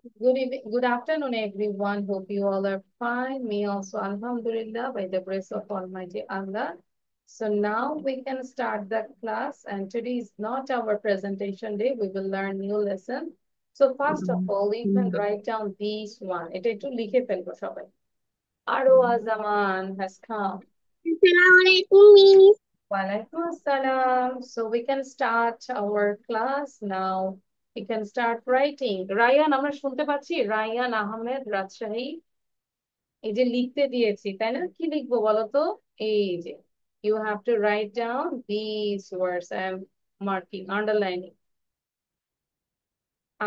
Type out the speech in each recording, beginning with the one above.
Good evening, good afternoon, everyone. Hope you all are fine. Me also, Alhamdulillah, by the grace of Almighty Allah. So now we can start the class, and today is not our presentation day. We will learn new lesson. So first of all, you can write down this one. এটা একটু লিখে ফেলবো সবাই. Arwa Zaman has come. Assalamualaikum, Miss. Walaikum assalam. So we can start our class now. We can start writing. Rayan আমরা শুনতে পাচ্ছি Ryan Ahmed Rajshahi এই যে লিখতে দিয়েছি তাই না কি লিখবো বলো তো এই যে you have to write down these words I am marking underlining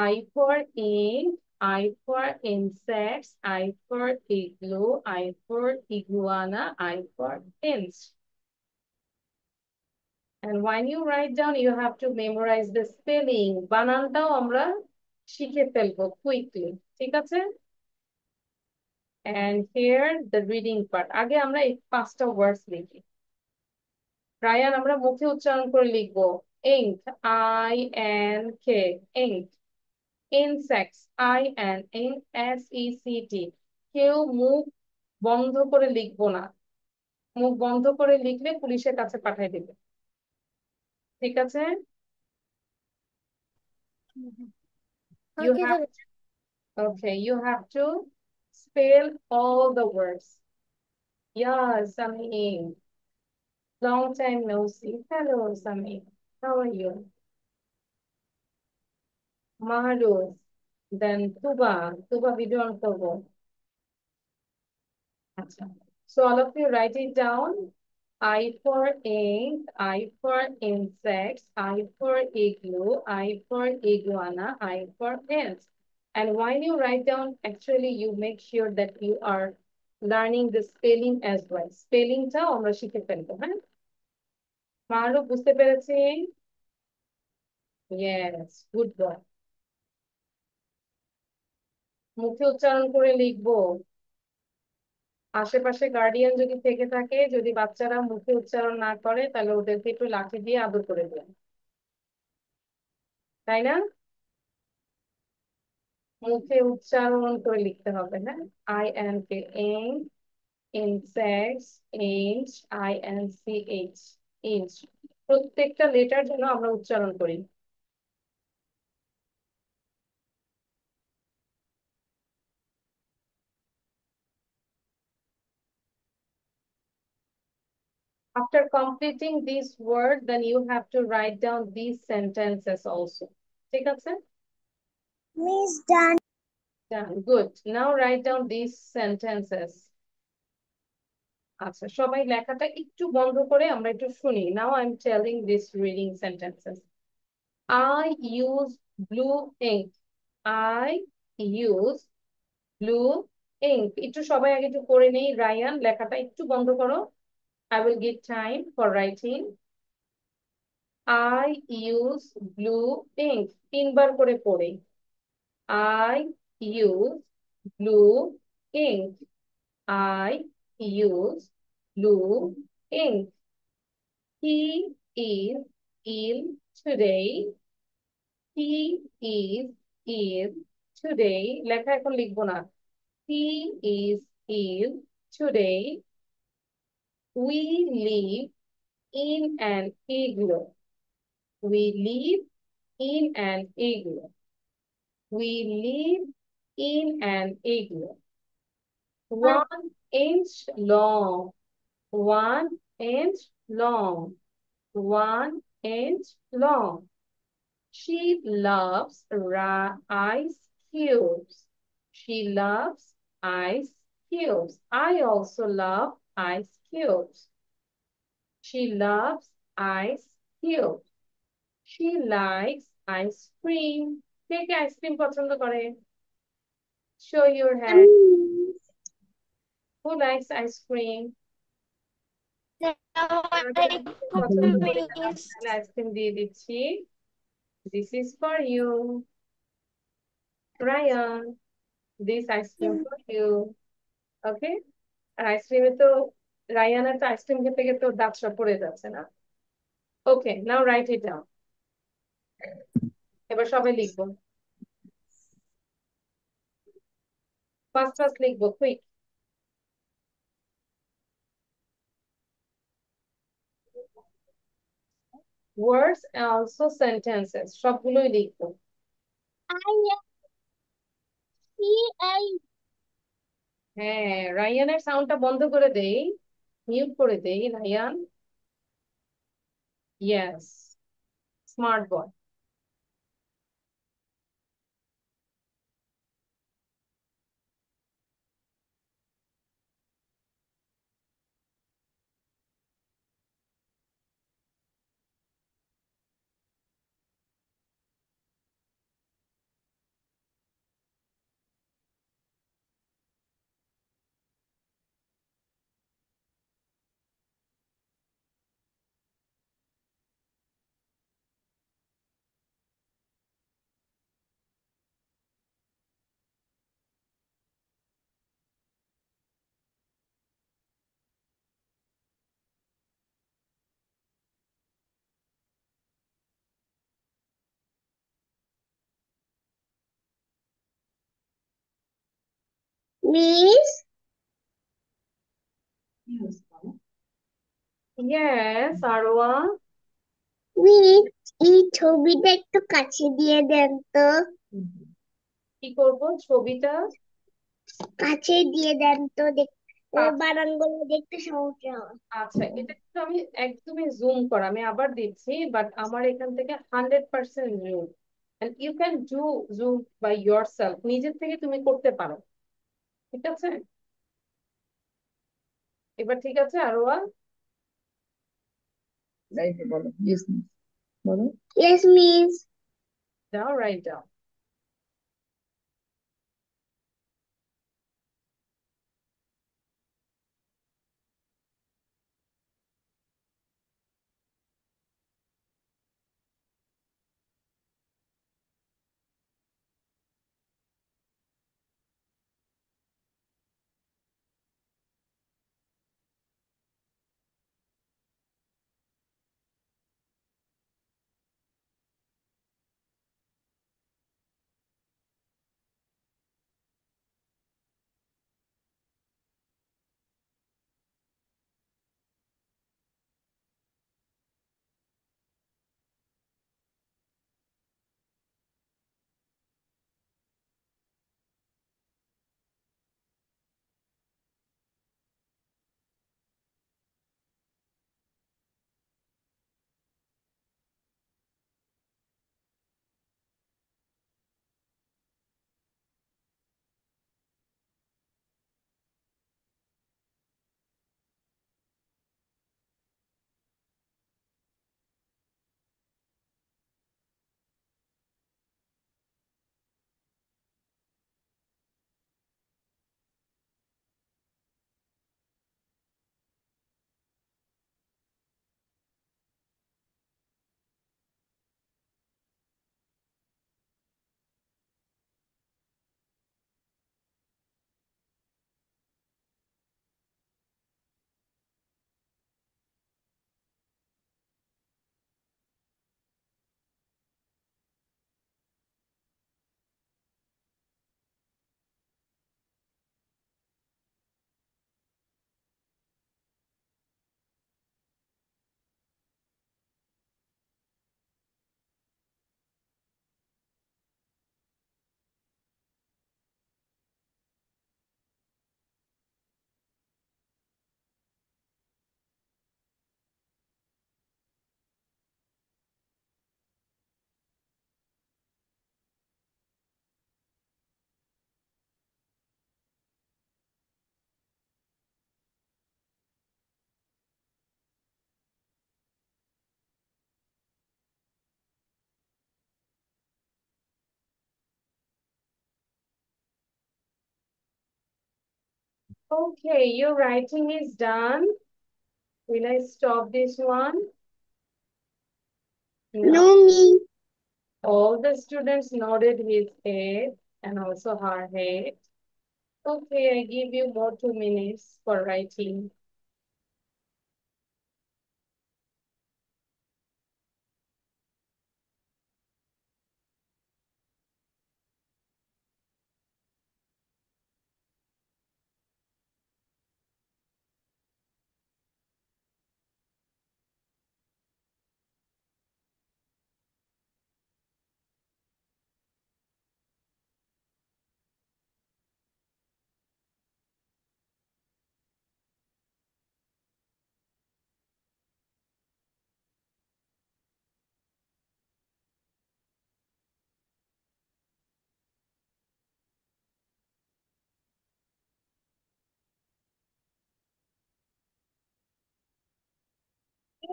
I for ink I for insects I for igloo I for iguana I for inch. And when you write down, you have to memorize the spelling. বানানটাও আমরা শিখে ফেলবো quickly. ঠিক আছে? And here the reading part. আগে আমরা এই 5টা words লিখি। রায়ান আমরা মুখে উচ্চারণ করে লিখবো। Ink, I-N-K, ink. Insects, I-N-S-E-C-T. কেউ মুখ বন্ধ করে লিখবো না। মুখ বন্ধ করে লিখলে পুলিশের কাছে পাঠিয়ে দিবে। ঠিক আছে? You Okay, have Okay, you have to spell all the words. Yeah, Sameen. Long time no see. Hello, Sameen. How are you? Maharuz. Then Tuba. Tuba video on Togo. So all of you write it down. I for ink, I for insects, I for igloo, I for iguana, I for ants. And when you write down, actually you make sure that you are learning the spelling as well. Spelling টাও আমরা শিখে ফেলবো, হ্যাঁ? মারু বুঝতে পেরেছি? Yes, good boy. মুখে উচ্চারণ করে লিখবো। আশেপাশে গার্ডিয়ান যদি থেকে থাকে যদি বাচ্চারা মুখে উচ্চারণ না করে তাহলে ওদেরকে একটু লাঠি দিয়ে আদর করে দেন তাই না মুখে উচ্চারণ করে লিখতে হবে হ্যাঁ I-N-K ink insects inch I-N-C-H inch প্রত্যেকটা লেটার যেন আমরা উচ্চারণ করি after completing this word then you have to write down these sentences also ঠিক আছে Miss done. done good now write down these sentences আচ্ছা সবাই লেখাটা একটু বন্ধ করে আমরা একটু শুনি now I am telling this reading sentences I use blue ink I use blue ink একটু সবাই আগে একটু করে নেই রায়ান লেখাটা একটু বন্ধ করো I will give time for writing I use blue ink তিনবার করে পড়ে I use blue ink I use blue ink He is ill today. He is ill today. লেখা এখন লিখবো না। He is ill today. We live in an igloo. We live in an igloo. We live in an igloo. 1 inch long. 1 inch long. 1 inch long. She loves ice cubes. She loves ice cubes. I also love ice cubes. She loves ice cubes. She likes ice cream. K K ice cream পছন্দ করে? Show your hand. Who likes ice cream? পছন্দ Assalamualaikum, করি না Miss. তাহলে ice cream দিয়ে দিচ্ছি This is for you Ryan this ice cream for you okay আর আইসক্রিমে তো রায়ানের তো আইসক্রিম খেতে খেতে ওর দাঁত সব পড়ে যাচ্ছে না ওকে নাও রাইট ইট ডাউন এবার সবাই লিখবো ফাস্ট ফাস্ট লিখবো, কুইক। ওয়ার্ডস অলসো সেন্টেন্সেস, সবগুলোই লিখবো। হ্যাঁ, রায়ানের সাউন্ডটা বন্ধ করে দেই, মিউট করে দেই Rayan. Yes, smart boy. Miss, yes Aroya. Miss, এই ছবিটা একটু কাছে দিয়ে দেন তো। কি করব ছবিটা? কাছে দিয়ে দেন তো, দেখতে আচ্ছা, বানানগুলো দেখতে সমস্যা হয়। আচ্ছা, এটা কিন্তু আমি একদমই জুম করা, আমি আবার দিচ্ছি, বাট আমার এখান থেকে 100% zoom. And you can do zoom by yourself, নিজের থেকে তুমি করতে পারো। ঠিক আছে, এবার ঠিক আছে আরোয়া? রাইটে বলো, ইয়েস মিস বলো। Yes miss. যাও, রাইট যাও। Okay, your writing is done. Will I stop this one? No No. Miss. All the students nodded his head and also her head. Okay, I give you more 2 minutes for writing.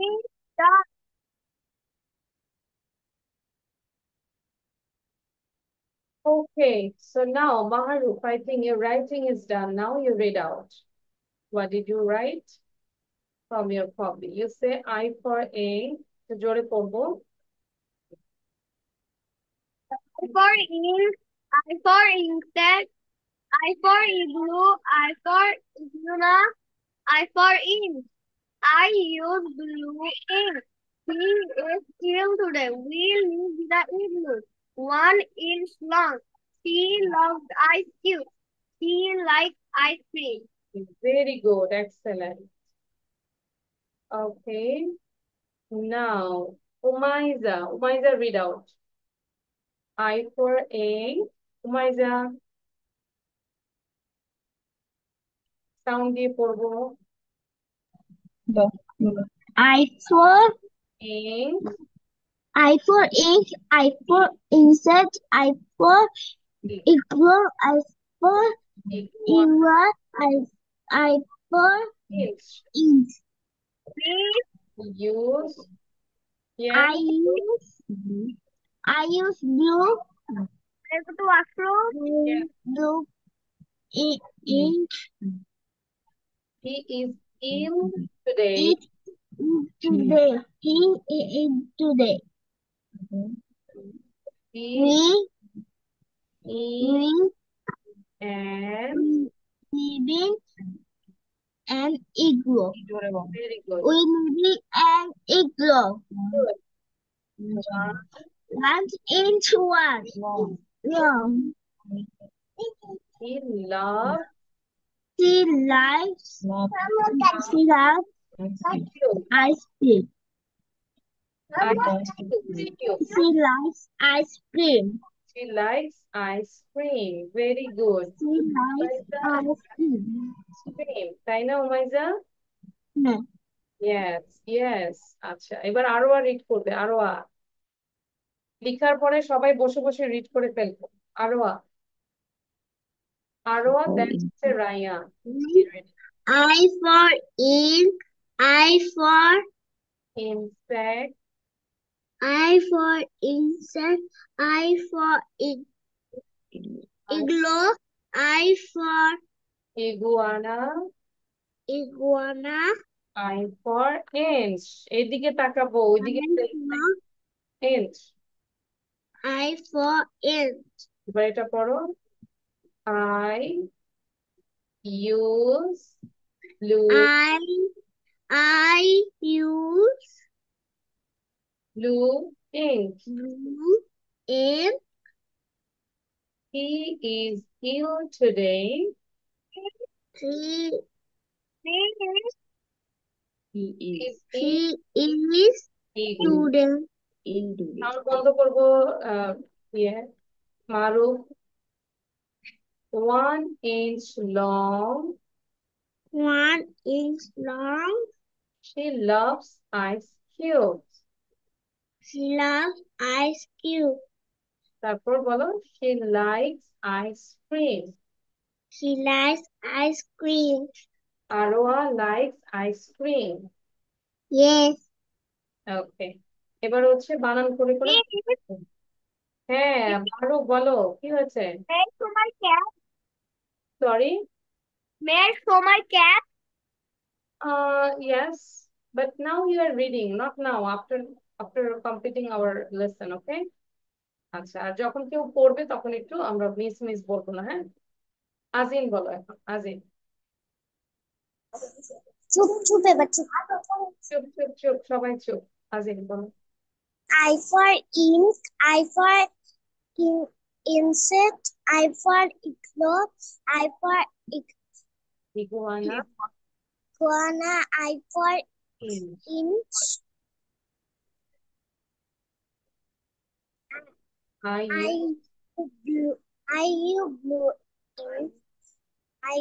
is done. Okay, so now Maharuf, I think your writing is done. Now you read out. What did you write from your copy? You say I for A. So jore porbo. I for ink, I for inset, I for igloo, I for igluna, I for ink. I use blue ink. He is ill today. We live the igloo. 1 inch long. She loves ice cubes. She likes ice cream. Very good, excellent. Okay, now Umaiza, read out. I for A. Umaiza, sound দিয়ে পড়বো। বলো I for Ink, ink, I for insect, I for igloo, I for iguana, I for inch. ink. Use, yeah, I use blue. yeah. Blue ink. He is ill today. Eat today. He eat today. He We is we and living an igloo. জোরে বলো very good. We living an igloo. Good. 1 inch long. He loves She likes Love. you. ice cream. Ice cream. She likes ice cream. She likes ice cream. Very good. She likes ice cream. Cream. তাই না Umaiza? No. Yes, yes. আচ্ছা, এবার আরোয়া read করবে। আরোয়া লিখার পরে সবাই বসে বসে রিড করে ফেলবো। আরোয়া দেন হচ্ছে Raya. I for ink. I for Insect, insect. I for igloo. I for iguana, iguana. I for inch. এদিকে তাকাবো, ওইদিকে inch। I for inch. এবার এটা পড়ো। I use blue I use ink. blue ink. He is ill today. He Is is today. Sound বন্ধ করবো। ইয়ে মারুফ 1 inch long. 1 inch long. She loves ice cubes. She loves ice cream. তারপর বলো she likes ice cream. She likes ice cream. আরোয়া likes ice cream. Yes. ওকে, এবার হচ্ছে বানান করে করে। হ্যাঁ মারুফ বলো কি হয়েছে? May I show my cat? Sorry. May I show my cat? Yes, but now you are reading, not now, after completing our lesson, okay? আচ্ছা, আর যখন কেউ পড়বে তখন একটু আমরা মিস বলবো না, হ্যাঁ? আজিন বলো এখন, আজিন। চুপ চুপ এবার চুপ। চুপ চুপ চুপ, সবাই চুপ। আজিন বলো। I for ink. I for insect. I for igloo. I for iguana, iguana. I for inch. inch. I I blue. I use blue ink. I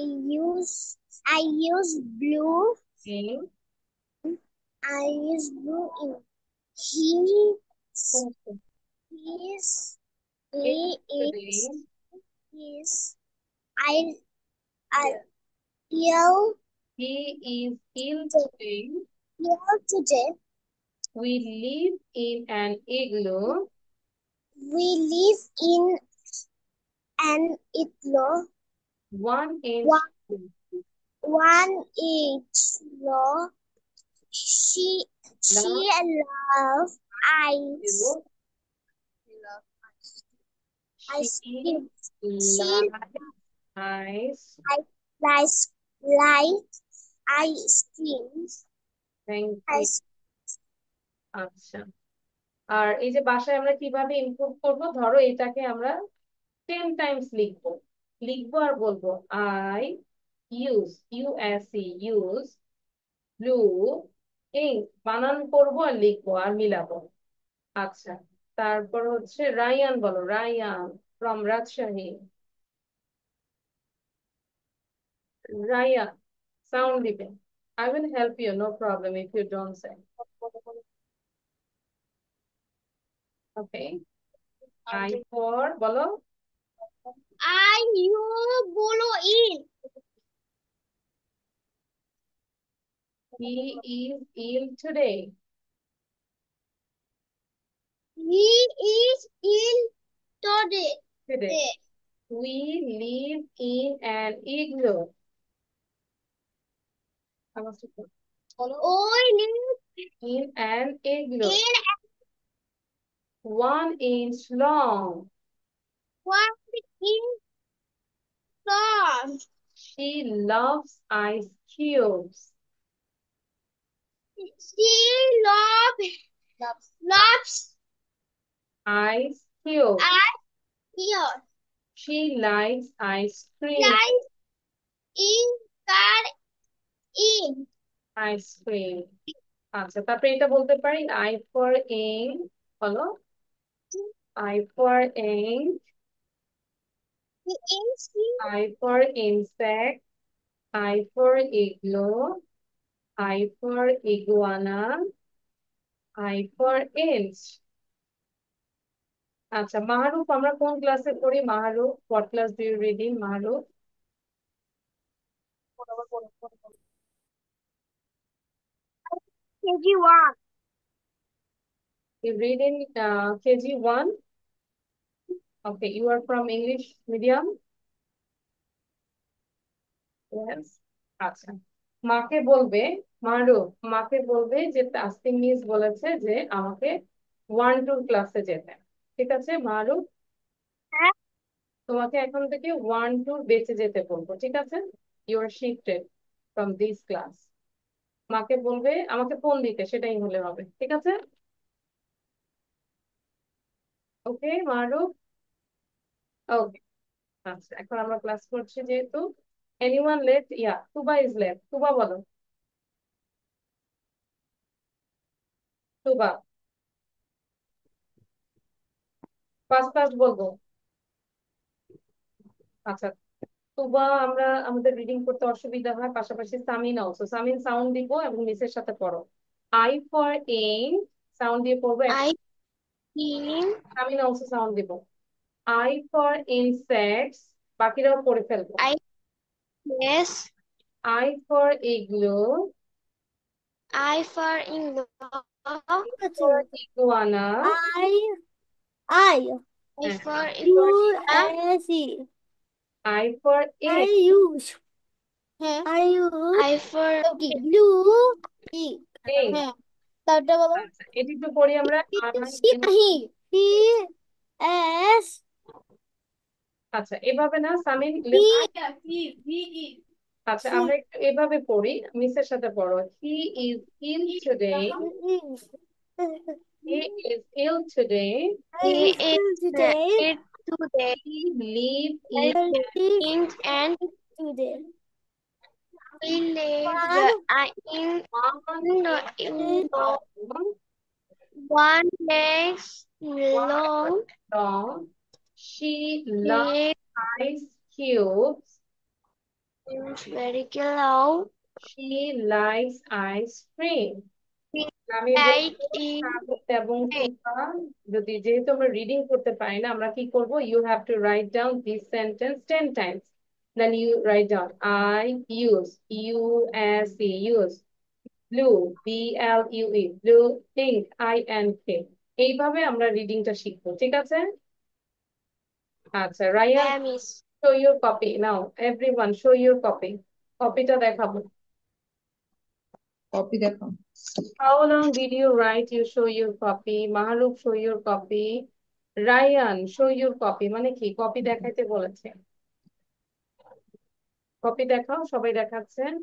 use blue. ink. I use blue ink. He is I ill He is ill today. today. We live in an igloo. We live in an igloo. 1 inch. One inch low. She loves ice. She Ice cream. likes ice. Like ice cream. Thank you. Ice. আচ্ছা, আর এই যে বাসায় আমরা কিভাবে improve করব, ধরো এটাকে আমরা 10 টাইমস লিখবো লিখবো আর বলবো আই ইউজ ব্লু ইঙ্ক, বানান করবো আর লিখবো আর মিলাবো। আচ্ছা, তারপর হচ্ছে রায়ান, বলো রায়ান ফ্রম রাজশাহী। রায়ান সাউন্ড দিবে। I will help you, no problem if you don't say. Okay. I for, বলো। বলো in. He is ill today. He is ill today. Today. We live in an igloo. I must have put I live in an igloo. in 1 inch long. one inch long. She loves ice cubes. She loves Ice cubes. ice cream. She likes ice cream. Lies in car in. Ice cream. আচ্ছা, তারপরে এটা বলতে পারি I for ink, বলো I for ink, The ink. I for insect, I for igloo, I for iguana, I for inch. আচ্ছা, মাহরুফ আমরা কোন ক্লাসে পড়ি? Mahruf, what class do you read in, Mahruf? KG1. You read in KG1. Okay, you are from English medium? Yes. আচ্ছা, মাকে বলবে, মারুফ মাকে বলবে যে তাসনিম মিস বলেছে যে আমাকে 1-2 ক্লাসে যেতে। ঠিক আছে মারুফ, তোমাকে এখন থেকে 1-2 বেঁচে যেতে বলবো, ঠিক আছে? You are shifted from this class. মাকে বলবে আমাকে ফোন দিতে, সেটাই হলে হবে, ঠিক আছে? ওকে মারুফ, ওকে। আচ্ছা, এখন আমরা ক্লাস করছি যেহেতু। Anyone left? Yeah, Tuba is left. Tuba বলো, তুবা ফার্স্ট ফার্স্ট বলবো। আচ্ছা, তুবা আমরা আমাদের রিডিং করতে অসুবিধা হয়, পাশাপাশি সামিন অলসো। সামিন সাউন্ড দিব এবং মিসের সাথে পড়ো। আই ফর এম, সাউন্ড দিয়ে পড়বো। I in. Samin also sound দিব। আই ফর ইনসেক্টস, বাকিরাও পড়ে ফেলবো। I yes. I for igloo, I for in. For iguana, I for USE. I for it, use. I use. I for blue. Ink. হ্যাঁ তারটা বলো আচ্ছা, এটি একটু পড়ি আমরা। হি হি এস আচ্ছা, এভাবে না সামিন। ভি আচ্ছা, আমরা একটু এভাবে পড়ি, মিসের সাথে পড়ো। He is ill today, he is ill today, He is today. Today. he live I in think and today. We live in one legs long. long. She loves ice cubes. Very long. She likes ice cream. আমি Like বলবো in সাগর এবং Tuffah, যদি যেহেতু আমরা reading করতে পারি না, আমরা কি করব? You have to write down this sentence 10 times. Then you write down I use, U S E, use blue, BLUE, blue ink, INK। এইভাবে আমরা রিডিংটা শিখবো, ঠিক আছে? আচ্ছা রায়ান, হ্যাঁ miss. Show your copy now, everyone show your copy. কপিটা দেখাবো। কপি দেখাও। How long did you write? You show your copy. Maharuk, show your copy. Ryan, show your copy। মানে কি? কপি দেখাইতে বলেছে। কপি দেখাও, সবাই দেখাচ্ছেন।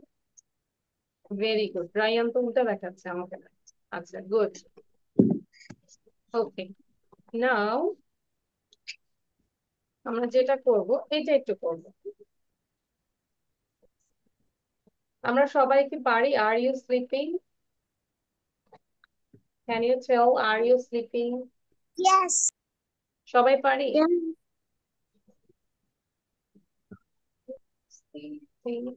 Very good. রায়ান তো উল্টা দেখাচ্ছে আমাকে। আচ্ছা গুড। ওকে, নাও আমরা যেটা করব, এটা একটু করব। আমরা সবাই কি পারি? Are you sleeping? Can you tell are you sleeping? Yes. সবাই পারি?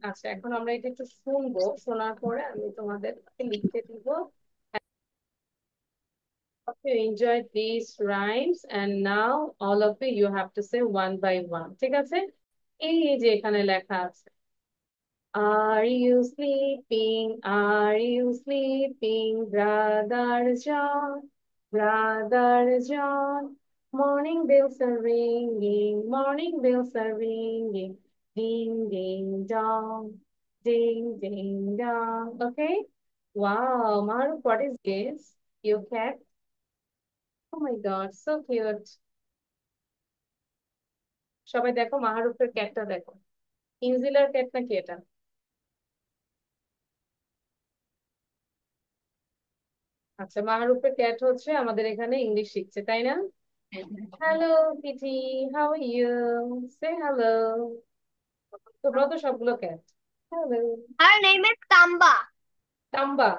আচ্ছা, এখন আমরা এটা একটু শুনবো, শোনার পরে আমি তোমাদেরকে লিখতে দিব। You enjoyed these rhymes and now all of you have to say one by one, ঠিক আছে? এই যে এখানে লেখা আছে, Are you sleeping? Are you sleeping, brother John? Brother John, morning bells are ringing, morning bells are ringing, ding ding dong, ding ding dong. Okay? Wow, Maru, what is this? Your cat? Oh my God, so cute. সবাই দেখো মাহারুফের ক্যাটটা দেখো। ইনজিলার cat নাকি এটা? আচ্ছা, মাহরুফের cat হচ্ছে আমাদের এখানে English শিখছে, তাই না? হ্যালো পিটি, হাউ আর ইউ? সে হ্যালো। তোমরা তো সবগুলো cat. Hello. Her name is Tamba. Tamba,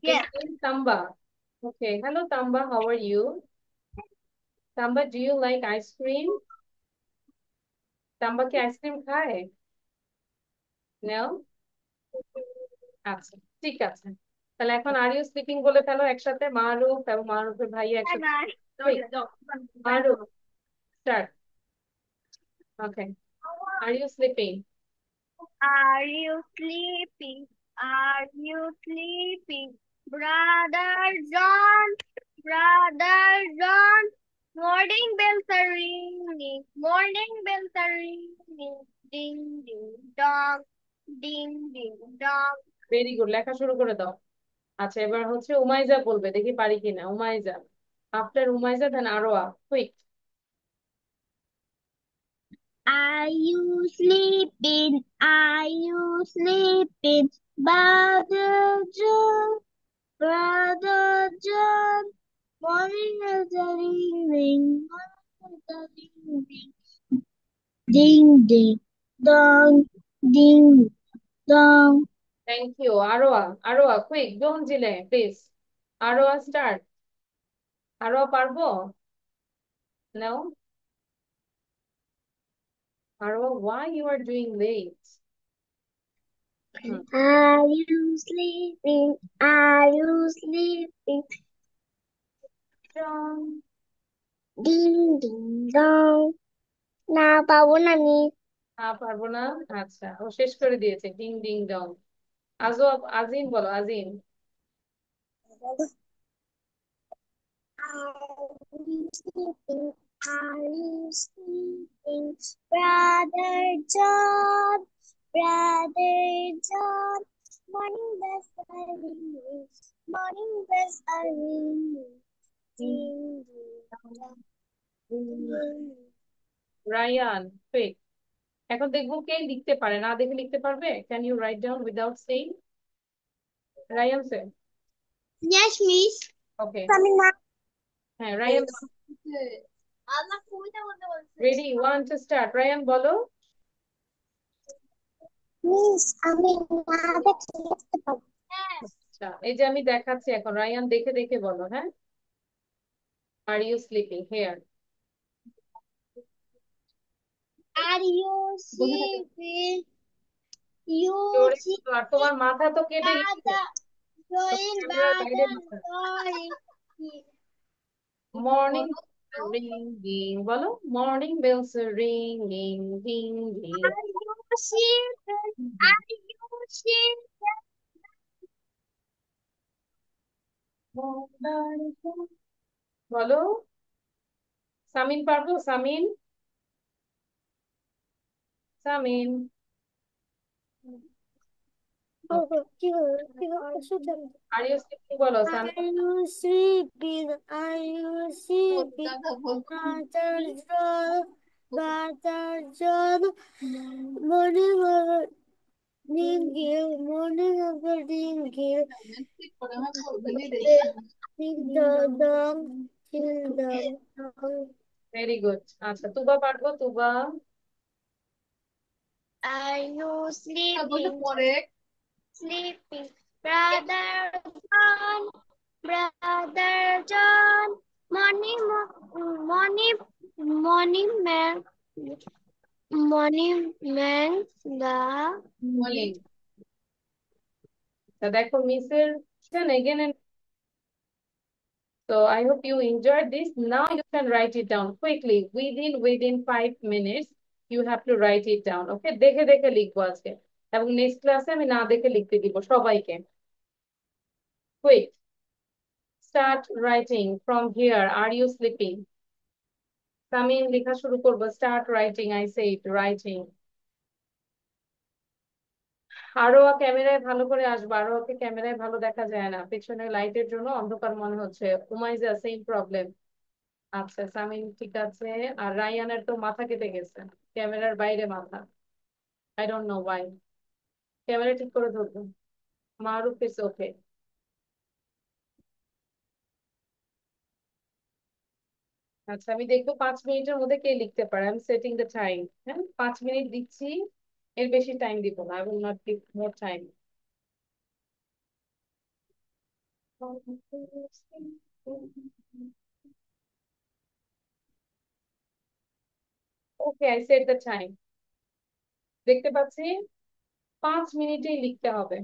Yes. Tamba. Okay, hello Tamba, how are you? Tamba, do you like ice cream? Tamba কি আইসক্রিম খায়? নাও। আচ্ছা, ঠিক আছে। তাহলে এখন আর ইউ স্লিপিং বলে ফেলো একসাথে, মাহরুফ এবং মাহরুফের ভাই Bye একসাথে। bye. ওই, Mahruf, start. Okay, are you sleeping? Are you sleeping? Are you sleeping? Brother John, Brother John. Morning bells are ringing, morning bells are ringing. Ding ding dong, ding ding dong. Very good, লেখা শুরু করে দাও। আচ্ছা, এবার হচ্ছে উমাইজা বলবে, দেখি পারি কিনা। Umaiza, after Umaiza then Aroya, quick. Are you sleeping? Are you sleeping? Brother John, Brother John. Morning bells are ringing, morning bells are ringing. Ding ding dong, ding dong. Thank you. Aroya, Aroya quick, don't delay please. Aroya start. Aroya পারবো? Now. আরোয়া, why you are doing late? Are you sleeping? Are you sleeping? John, Ding ding dong. না পাবো না আমি। পারবো না। আচ্ছা, ও শেষ করে দিয়েছে, ডিং ডিং ডং। আজও, আজিম বলো, আজিম। Are you sleeping? Are you sleeping? Brother John, Brother John. Morning bells are ringing, morning bells are ringing. Ding, ding, dong, ding. Rayan, quick. এখন দেখবো কে লিখতে পারে, না দেখে লিখতে পারবে? Can you write down without saying? Rayan say. Yes, miss. Okay, আমি না। হ্যাঁ রায়ান, আমার কবিতা বলতে বলছে। Ready, one two start. Rayan বলো। মিস আমি না দেখে লিখতে পারবো। আচ্ছা, এই যে আমি দেখাচ্ছি এখন, রায়ান দেখে দেখে বলো, হ্যাঁ? Are you sleeping here? Are you sleeping? You জোরে sleep বলো, আর তোমার মাথা তো কেটে গেছে। brother, going ক্যামেরার বাইরে brother, মাথা। going. মর্নিং রিং বলো, morning bells ring ring ring. Are you sleeping? Are you sleeping? বলো, সামিন পারবো? Samin, Samin. Are you sleeping বলো Samin. Are you sleeping? Are you sleeping? Butter John, morning of dingle, morning of the dingle, ding dong, ding dong. Very good. আচ্ছা, তুবা পারবো? তুবা। Are you sleeping? Sleeping. Brother John, morning, morning man, morning man, the morning. তা দেখো মিসের again and so I hope you enjoyed this. Now you can write it down quickly. Within 5 minutes, you have to write it down. Okay? দেখে দেখে লিখবো আজকে। এবং next ক্লাসে আমি না দেখে লিখতে দিব সবাইকে। Quick. Start writing from here. Are you sleeping? Samin লেখা শুরু করবো। Start writing. I said writing. আরোয়া ক্যামেরায় ভালো করে আসবে। আরোয়াকে ক্যামেরায় ভালো দেখা যায় না, পেছনে লাইটের জন্য অন্ধকার মনে হচ্ছে। Umaiza same problem. আচ্ছা, সামিন ঠিক আছে। আর রায়ানের তো মাথা কেটে গেছে, ক্যামেরার বাইরে মাথা। I don't know Y. Camera ঠিক করে ধরবো। মারুফ ইস ওকে। আচ্ছা, আমি দেখবো 5 মিনিটের মধ্যে কে লিখতে পারে। আমি সেটিং দ্য টাইম। হ্যাঁ, 5 মিনিট দিচ্ছি, এর বেশি টাইম দিব না। I will not give more time. Okay, I set the time. দেখতে পাচ্ছি 5 মিনিটেই লিখতে হবে।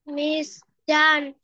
Miss Jan.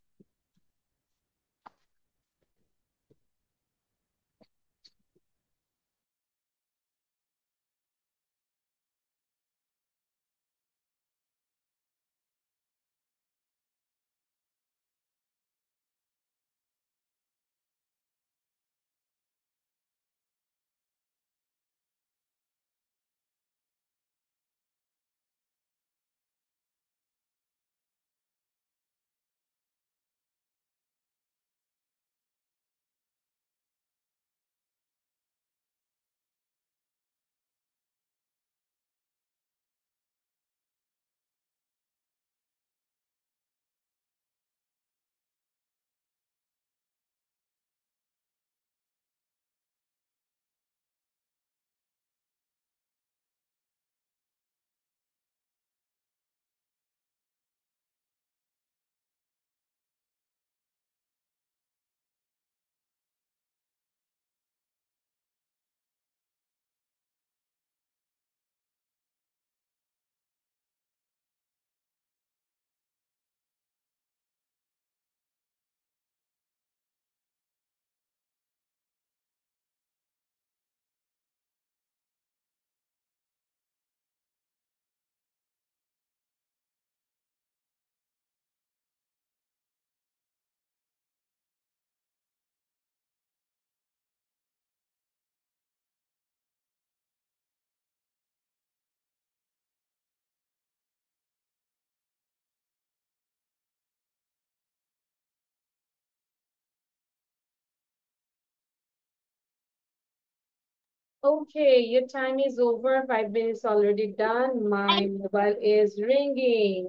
Okay, your time is over. 5 minutes already done. My mobile is ringing.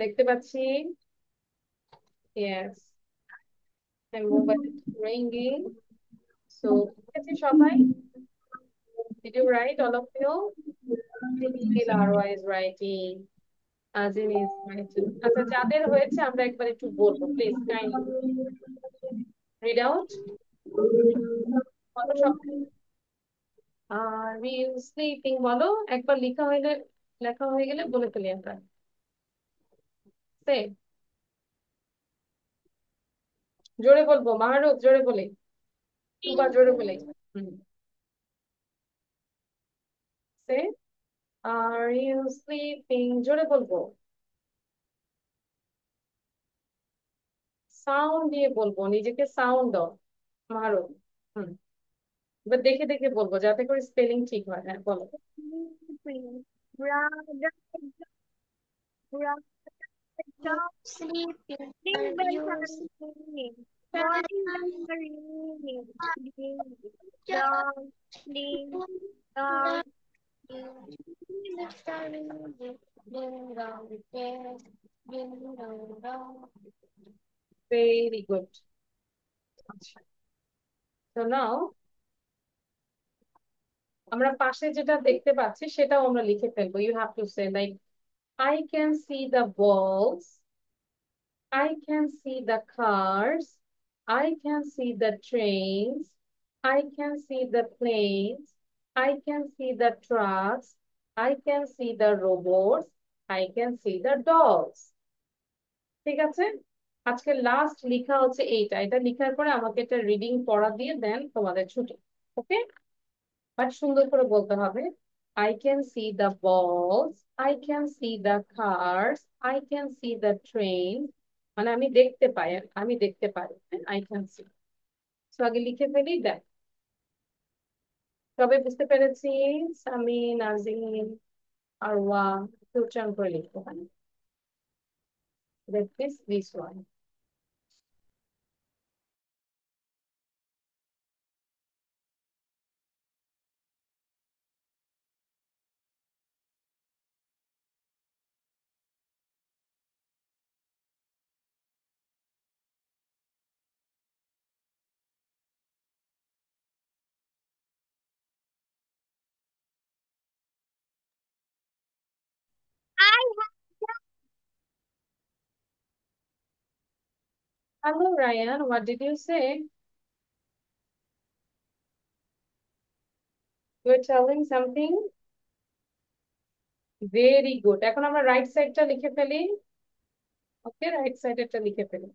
দেখতে পাচ্ছি? Yes, my mobile is ringing. So, ঠিক আছে সবাই? Did you write all of you? Larwa is writing. Azin is writing. আচ্ছা, যাদের হয়েছে আমরা একবার একটু বলবো। Please, kindly read out. বলো সবাই। Are you sleeping? বলো একবার লেখা হয়ে গেলে বলে ফেলি আমরা। Say, জোরে বলবো মাহরুফ, জোরে বলে। তুবা জোরে বলে। হুম। Say, are you sleeping? জোরে বলবো। সাউন্ড দিয়ে বলবো, নিজেকে সাউন্ড দাও মাহরুফ। হুম। এবার দেখে দেখে বলবো যাতে করে স্পেলিং ঠিক হয়। হ্যাঁ বলো। Sleeping. Brother, brother, Sleeping. ding Are bells you are ringing. Morning bells are ringing. Ding dong, ding dong. Very good. আচ্ছা, so now আমরা পাশে যেটা দেখতে পাচ্ছি সেটাও আমরা লিখে ফেলবো। You have to say like, I can see the balls, I can see the cars, I can see the trains, I can see the planes, I can see the trucks, I can see the robots, I can see the dogs. ঠিক আছে, আজকে last লেখা হচ্ছে এইটা। এটা লেখার পরে আমাকে একটা রিডিং পড়া দিয়ে দেন তোমাদের ছুটি। ওকে, বাট সুন্দর করে বলতে হবে। I can see the balls, I can see the cars, I can see the train, মানে আমি দেখতে পাই, আমি দেখতে পারি। I can see. তো আগে লিখে ফেলি, দেখ তবে বুঝতে পেরেছি। সামি, নাজিম, আরওয়া একটু উচ্চারণ করে লিখতে পারি। This one. I Hello, Ryan. What did you say? You were telling something? Very good. এখন আমরা রাইট সাইডটা লিখে ফেলি। ওকে, রাইট সাইডেরটা লিখে ফেলুন।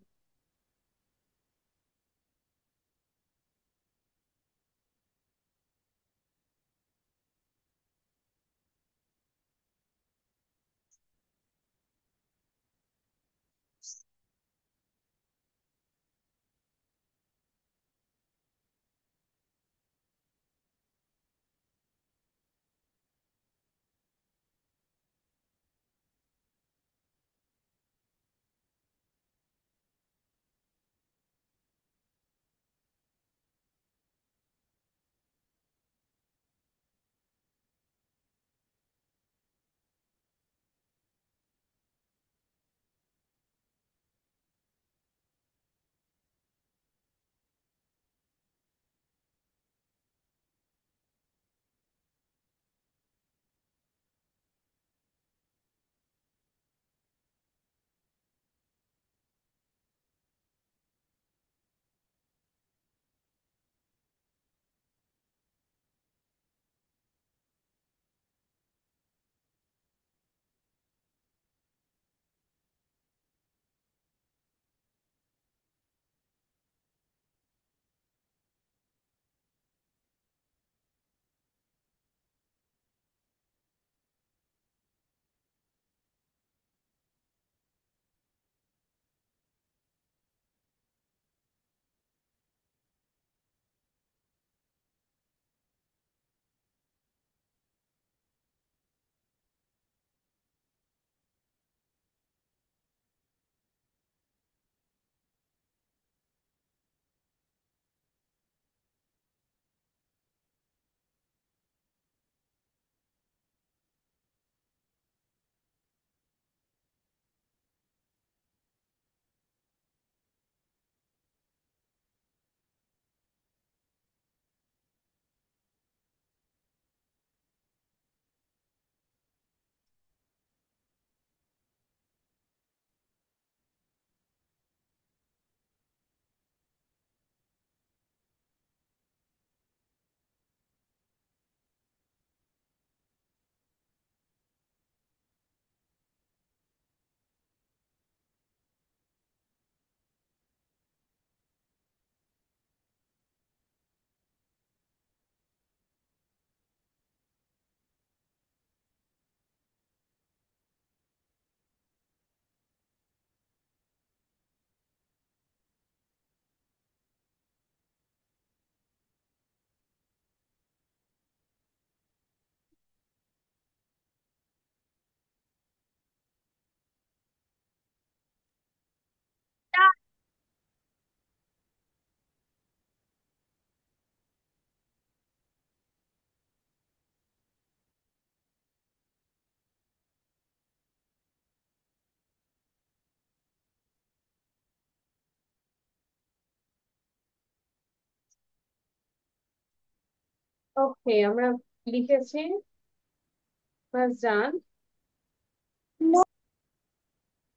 ওকে, আমরা লিখেছি, বাস ডান।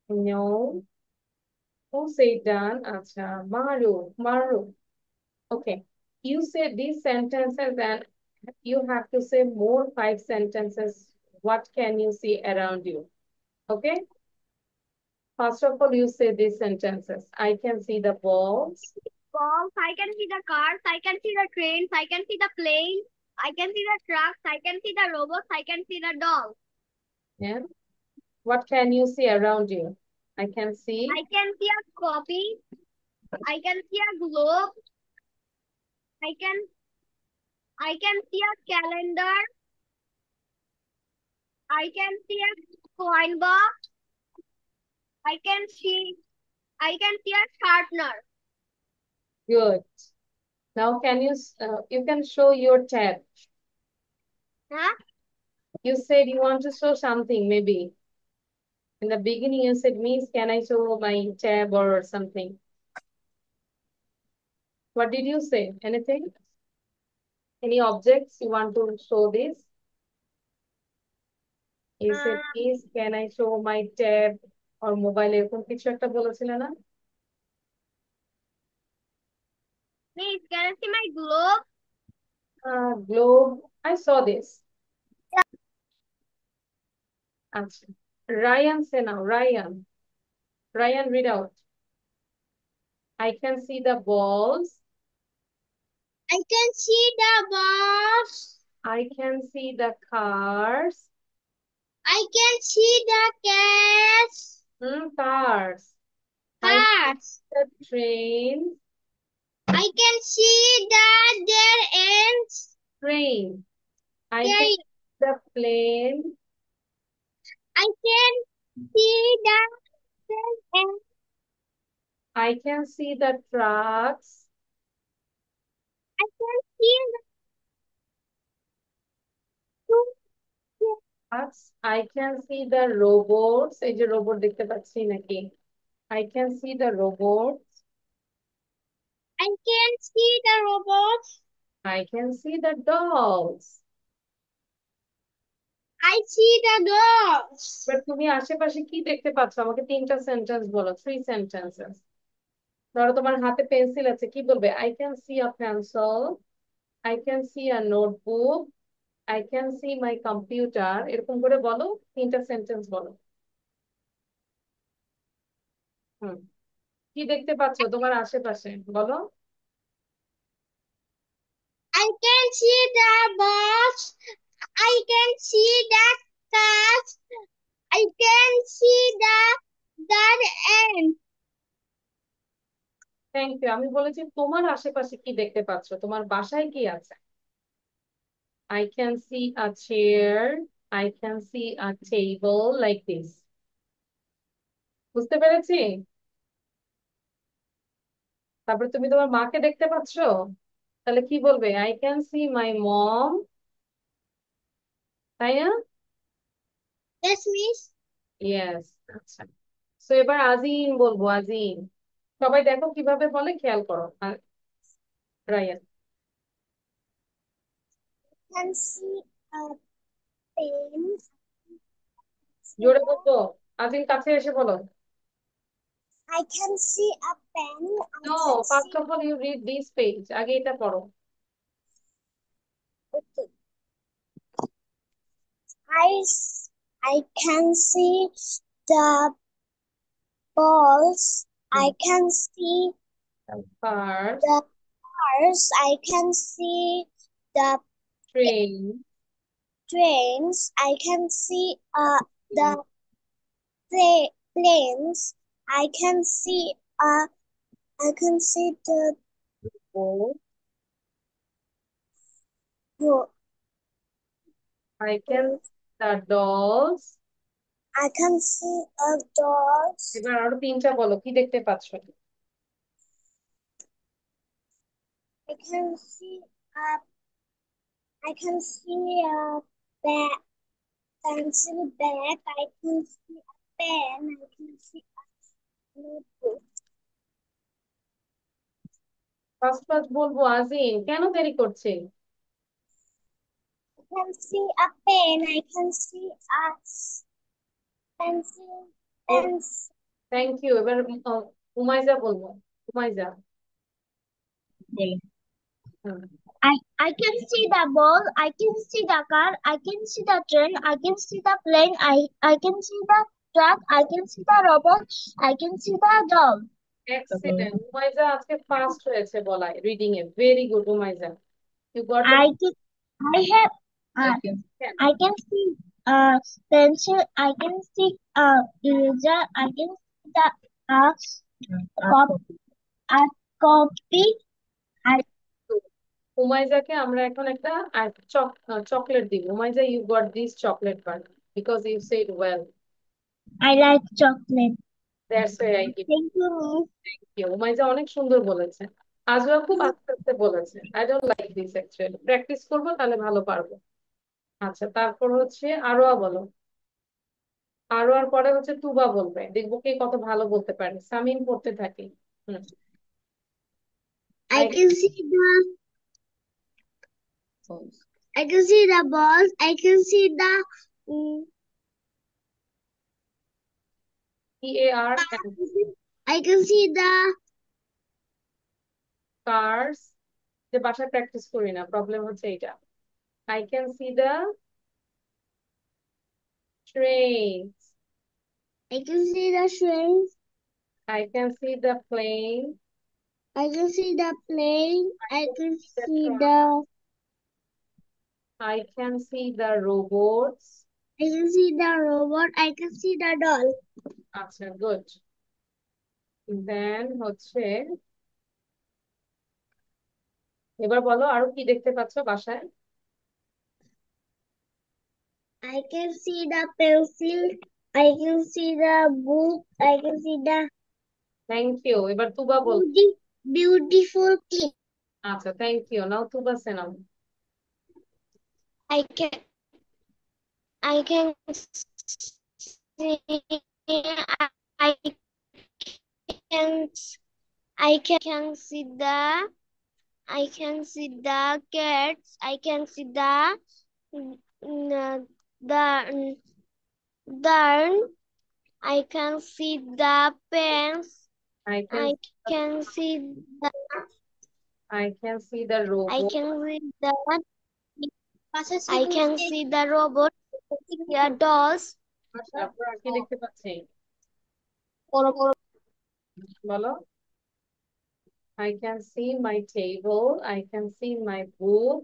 No. Who said done? Acha. Maru. Maru. Okay. You say these sentences and you have to say more 5 sentences. What can you see around you? Okay. First of all, you say these sentences. I can see the balls. Balls. I can see the cars. I can see the trains. I can see the planes. I can see the trucks. I can see the robots. I can see the dolls. Yeah. What can you see around you? I can see. I can see a copy. I can see a globe. I can I can see a calendar. I can see a coin box. I can see I can see a sharpener. Good. Now, you can show your tab. Huh? You said you want to show something, maybe. In the beginning, you said, Miss, can I show my tab or something? What did you say? Anything? Any objects you want to show this? You said, Miss, can I show my tab or mobile? এরকম কিছু একটা বলেছিলে না? Miss, can I see my globe? Globe. I saw this. আচ্ছা। Ryan, say now, Ryan. Ryan, read out. I can see the balls. I can see the balls. I can see the cars. I can see the cats. Cars. I can Cars. see the train. I can see their ends. Train. I can Train. see the plane. I can see the ends. I can see the trucks. I can see the Trucks. I can see the robots. এই যে robot দেখতে পাচ্ছি নাকি? I can see the robots. I can see the robots. I can see the dolls. I see the dogs. এবার তুমি আশেপাশে কি দেখতে পাচ্ছ? আমাকে 3টা সেন্টেন্স বলো, 3 sentences. ধরো তোমার হাতে পেন্সিল আছে, কি বলবে? I can see a pencil. I can see a notebook. I can see my computer. এরকম করে বলো, 3টা সেন্টেন্স বলো। হুম, কি দেখতে পাচ্ছ তোমার আশেপাশে বলো। I can see the box. I can see the cars. I can see the ant. Thank you. আমি বলেছি তোমার আশেপাশে কি দেখতে পাচ্ছ, তোমার বাসায় কি আছে? I can see a chair. I can see a table like this. বুঝতে পেরেছি? তারপরে তুমি তোমার মাকে দেখতে পাচ্ছ, তাহলে কি বলবে? I can see my mom. তাই না? Yes, miss. ইয়েস। আচ্ছা, তো এবার আজিম বলবো, আজিম। সবাই দেখো কিভাবে বলে, খেয়াল করো। Rayan, I can see a pen. জোরে বলবো। আজিম, কাছে এসে বলো। I can see a pen. I no, can first see. Of all you read this page, আগে এটা পড়ো। Okay. I can see the balls. I can see first the cars. I can see the train, trains. I can see the planes. I can see the boat, boat. I can the dolls। I can see dogs. এবার আরো 3টা বলো, কি দেখতে পাচ্ছ? I can see a I can see a bag, pencil bag. I can see a pen. I can see a notebook. First first বলবো আজিম, কেন দেরি করছে? I can see a pen. I can see a pencil. Pencil. Thank you. এবার উমাইজা বলবো, উমাইজা। বলো। Hmm, I can see the ball. I can see the car. I can see the train. I can see the plane. I can see the truck. I can see the robot. I can see the doll. তারপর excellent. Umaiza আজকে first হয়েছে বলায়, reading এ। Very good Umaiza, you got the. I can I have I uh, can I can see pencil. I can see eraser. I can see the cop, copy. a copy. I উমাইজাকে আমরা এখন একটা chocolate দিব। Umaiza, you got this chocolate bar because you said well. I like chocolate. That's why I give Thank you, you. Umaiza অনেক সুন্দর বলেছে। আজরা খুব আস্তে আস্তে বলেছে। I don't like this actually. Practice করবো, তাহলে ভালো পারবো। আচ্ছা, তারপর হচ্ছে আরোয়া বলো। আরোয়ার পরে হচ্ছে তুবা বলবে, দেখবো কে কত ভালো বলতে পারে। সামিন পড়তে থাকি। হুম, I can see the False. I can see the balls. I can see the CAR and I can see the cars। যে বাসায় প্র্যাকটিস করি না, প্রবলেম হচ্ছে এটা। I can see the trains। I can see the trains. I can see the plane. I can see the plane. I can The see truck. the. I can see the robots. I can see the robot. I can see the doll. আচ্ছা, good. Then হচ্ছে এবার বলো আরো কি দেখতে পাচ্ছ বাসায়? I can see the pencil. I can see the book. I can see the thank you. এবার তুবা বল। beautiful thing. আচ্ছা, thank you. Now Tuba say now. I can see. I can I can see the. I can see the cats. I can see the the I can see the pens. I can I can see the I can see the I robot. can see the I can see the robot, the dolls. তারপর আর কি দেখতে পাচ্ছি বড় বড় বলো? I can see my table. I can see my book.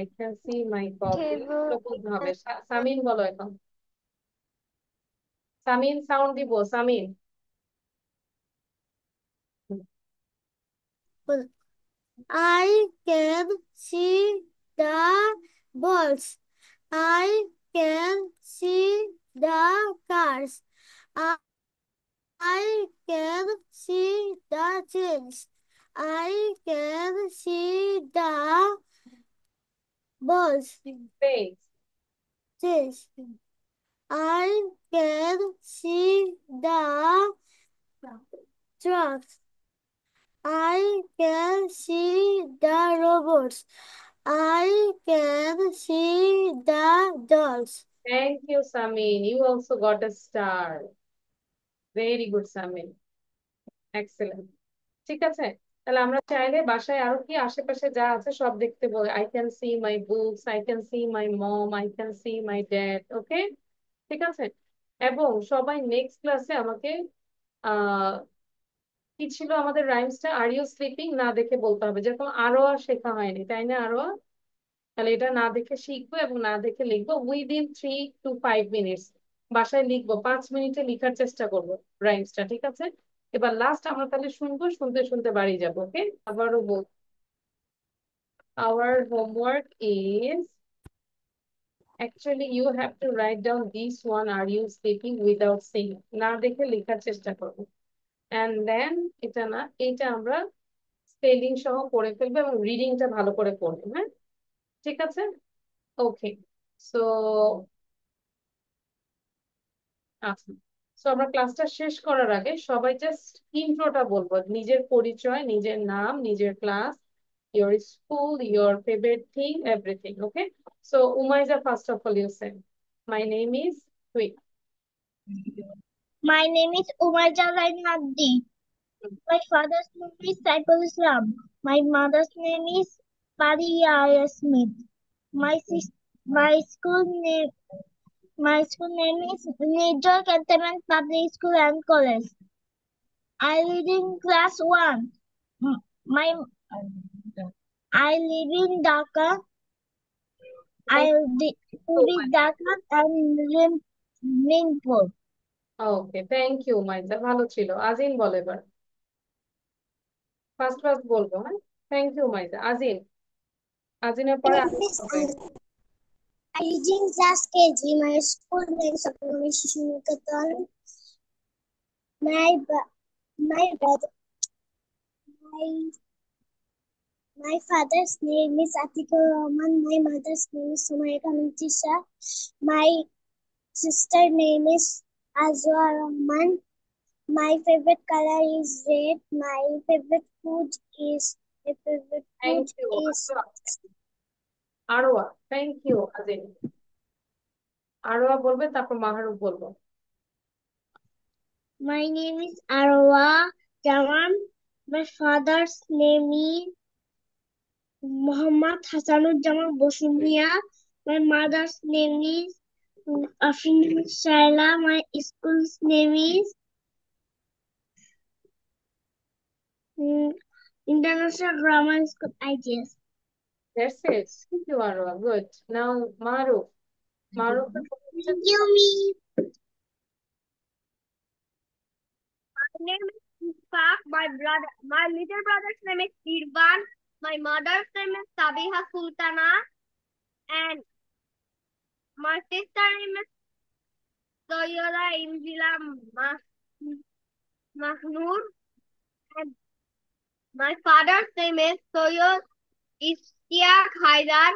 I can see my coffee. table. এগুলো বলতে হবে। সামিন বলো এখন। সামিন সাউন্ড দিব, Samin. I can see the balls. I can see the cars. I I can see the trees. I can see the balls. Space. Trees. I can see the trucks. I can see the robots. I can see the dolls. Thank you, Samin. You also got a star. Very good, Samin. Excellent. ঠিক আছে, তাহলে আমরা চাইলে বাসায় আরো কি আশেপাশে যা আছে সব দেখতে বলি। I can see my books, I can see my mom, I can see my dad. Okay, ঠিক আছে। এবং সবাই নেক্সট ক্লাসে আমাকে আহ কি ছিল আমাদের রাইমসটা, আর ইউ স্লিপিং না দেখে বলতে হবে। যেরকম আরো আর শেখা হয়নি, তাই না আরো? তাহলে এটা না দেখে শিখবো এবং না দেখে লিখবো উইদিন 3 to 5 মিনিটস। বাসায় লিখবো, 5 মিনিটে লিখার চেষ্টা করবো রাইমসটা, ঠিক আছে? এবার লাস্ট আমরা তাহলে শুনবো, শুনতে শুনতে বাড়ি যাবো। ওকে, আবারও বল। Our homework is actually you have to write down this one, are you sleeping, without saying, না দেখে লেখার চেষ্টা করবো। And then এটা আমরা স্পেলিং সহ পড়ে ফেলবো এবং রিডিংটা ভালো করে পড়বো। হ্যাঁ, ঠিক আছে। ওকে, সো আচ্ছা, তো আমরা ক্লাসটা শেষ করার আগে সবাই জাস্ট ইন্ট্রোটা বলবো, নিজের পরিচয়, নিজের নাম, নিজের class, your school, your favorite thing, everything. Okay, so Umayza, first of all, you say my name is Quick. My name is Umar Jalain Nagdi. My father's name is Saiful Islam. My mother's name is Paria Smith. My school name is Major Cantonment Public School and College. I live in class 1. M- My I live in Dhaka. I live in Dhaka and Ningpur. Okay, thank you Umaiza, ভালো ছিল। আজিম বল এবার, first first বলবো। হ্যাঁ, thank you Umaiza. আজিম, আজিমের পরে আজিম হবে। I live in class KG. My school name is Sakuni Shishinukatan. My ba- my brother my my father's name is Atikul Rahman. My mother's name is Sumayya Kamtisha. My sister name is Azwa Rahman. My favorite color is red. My favorite food is thank you Aroya. Thank you Azim. Aroya বলবে, তারপর মাহারুফ বলবো। My name is Arwa Jawan. My father's name is Muhammad Hasanujjaman Bosumia. My mother's name is Afin Shaila. My school's name is International Grammar School, IGS. That's it. Thank you, Arwa. Good. Now, Maru. Maru, Thank you, me. My name is Ishaq. My little brother's name is Irvan. My mother's name is Sabiha Sultana. And my sister name is Soyola Inzila Mahnur. And my father's name is Soyod Ishtiaq Haidar.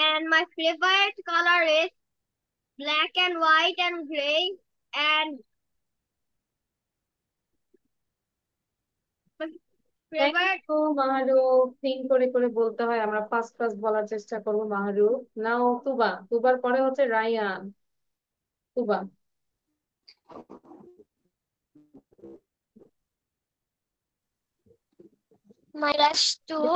And my favorite color is black and white and gray. And my Thank favorite you, Maharu. Think করে করে বলতে হয়, আমরা first first বলার চেষ্টা করবো, মাহারু। নাও তুবা, তুবার পরে হচ্ছে Rayan. Tuba. my last two.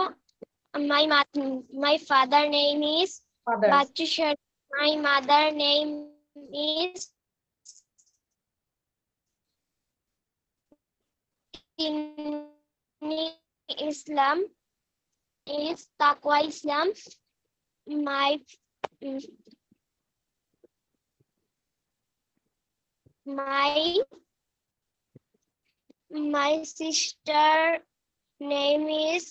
My father name is father. Batu Sharif. My mother name is Tini Islam. Is Taqwa Islam. My my sister name is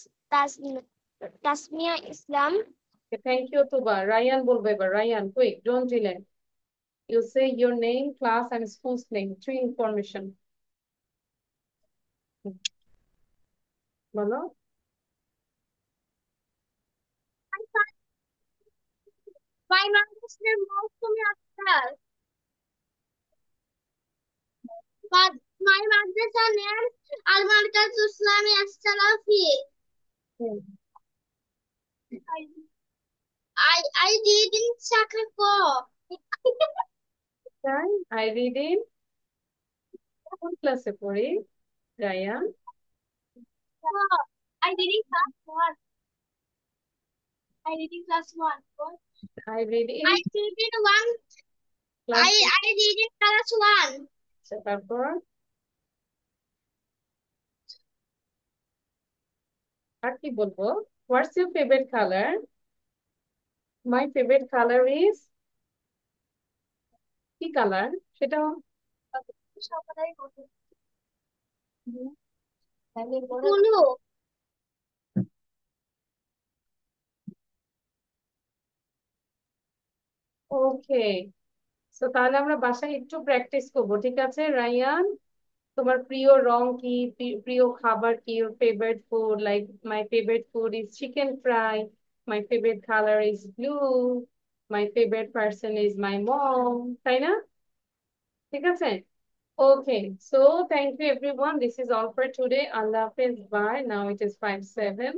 Tasmia Islam. Thank you, Tuba. Rayan বলবে এবার। Rayan, quick, don't delay. You say your name, class, and school's name. 3 information. বলো। My mother's name is Mausumi Akhtar. But my mother's name is Almarkaz Islami As-Salafi. I did in Sakako. I read in কোন ক্লাসে পড়ি Ryan? I did in class 1. I did in class 1. I read in I did in 1. class I did in class 1. তারপর আর কি বলবো? What's your favorite color? My favorite color is কি colour সেটা? Blue. ওকে, so তাহলে আমরা বাসায় একটু practice করবো, ঠিক আছে রায়ান? তোমার প্রিয় রং কি, প্রিয় খাবার কি? your favorite food, like my favorite food is chicken fry, my favorite color is blue, my favorite person is my mom, তাই না? ঠিক আছে, okay. So thank you everyone, this is all for today. আল্লাহ হাফেজ, bye. Now it is 5:07.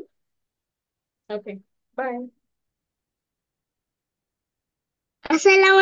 Okay, bye. Assalamu